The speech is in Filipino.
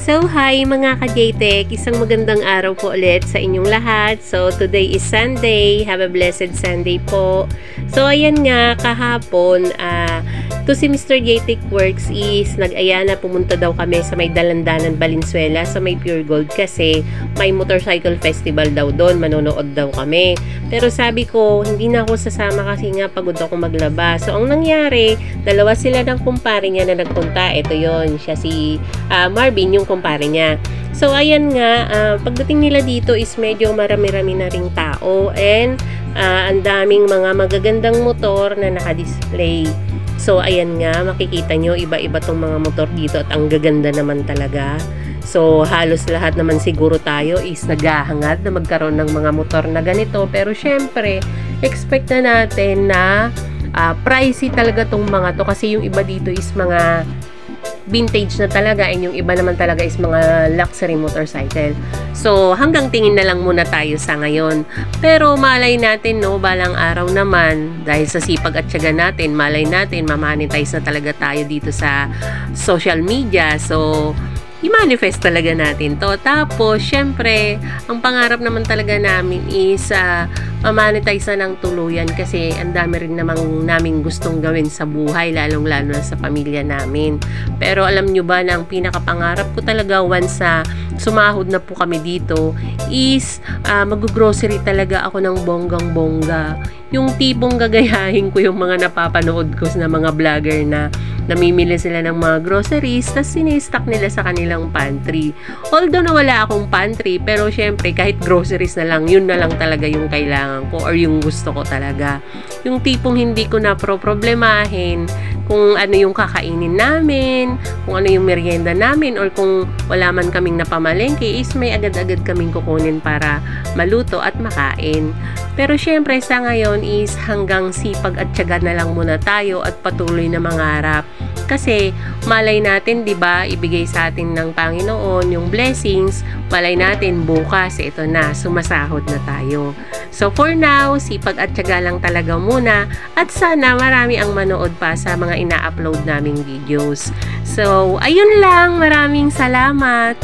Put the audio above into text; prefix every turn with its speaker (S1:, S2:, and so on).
S1: So, hi mga ka-JTech! Isang magandang araw po ulit sa inyong lahat. So, today is Sunday. Have a blessed Sunday po. So, ayan nga, kahapon, to si Mr. JTech Works is nag-aya na pumunta daw kami sa may Dalandanan, Valenzuela, sa may Pure Gold kasi may motorcycle festival daw doon. Manonood daw kami. Pero sabi ko, hindi na ako sasama kasi nga pagod ako maglaba. So, ang nangyari, dalawa sila ng kumpare niya na nagpunta. Ito yon, siya si Marvin, yung kumpare niya. So, ayan nga, pagdating nila dito is medyo marami-rami na ring tao and ang daming mga magagandang motor na naka-display. So, ayan nga, makikita nyo, iba-iba tong mga motor dito at ang gaganda naman talaga. So, halos lahat naman siguro tayo is naghahangad na magkaroon ng mga motor na ganito. Pero, syempre, expect na natin na pricey talaga tong mga to kasi yung iba dito is mga vintage na talaga and yung iba naman talaga is mga luxury motorcycle. So, hanggang tingin na lang muna tayo sa ngayon. Pero malay natin, no, balang araw naman, dahil sa sipag at tiyaga natin, malay natin, mamonetize na talaga tayo dito sa social media. So, i-manifest talaga natin to. Tapos, syempre, ang pangarap naman talaga namin is ma-monetize na ng tuluyan kasi ang dami rin namang naming gustong gawin sa buhay, lalong-lalo na sa pamilya namin. Pero alam nyo ba na ang pinakapangarap ko talaga once sumahod na po kami dito is mag-grocery talaga ako ng bonggang-bongga. Yung tipong gagayahin ko yung mga napapanood ko na mga vlogger na namimili sila ng mga groceries tapos sinistock nila sa kanilang pantry. Although na wala akong pantry, pero syempre kahit groceries na lang, yun na lang talaga yung kailangan ko or yung gusto ko talaga. Yung tipong hindi ko na problemahin kung ano yung kakainin namin, kung ano yung merienda namin, or kung wala man kaming napamalengke is may agad-agad kaming kukunin para maluto at makain. Pero syempre sa ngayon is hanggang sipag at tiyaga na lang muna tayo at patuloy na mangarap. Kasi malay natin, 'di ba, ibigay sa atin ng Panginoon yung blessings. Malay natin bukas ito na, sumasahod na tayo. So for now, sipag at tiyaga lang talaga muna at sana marami ang manood pa sa mga ina-upload naming videos. So ayun lang, maraming salamat.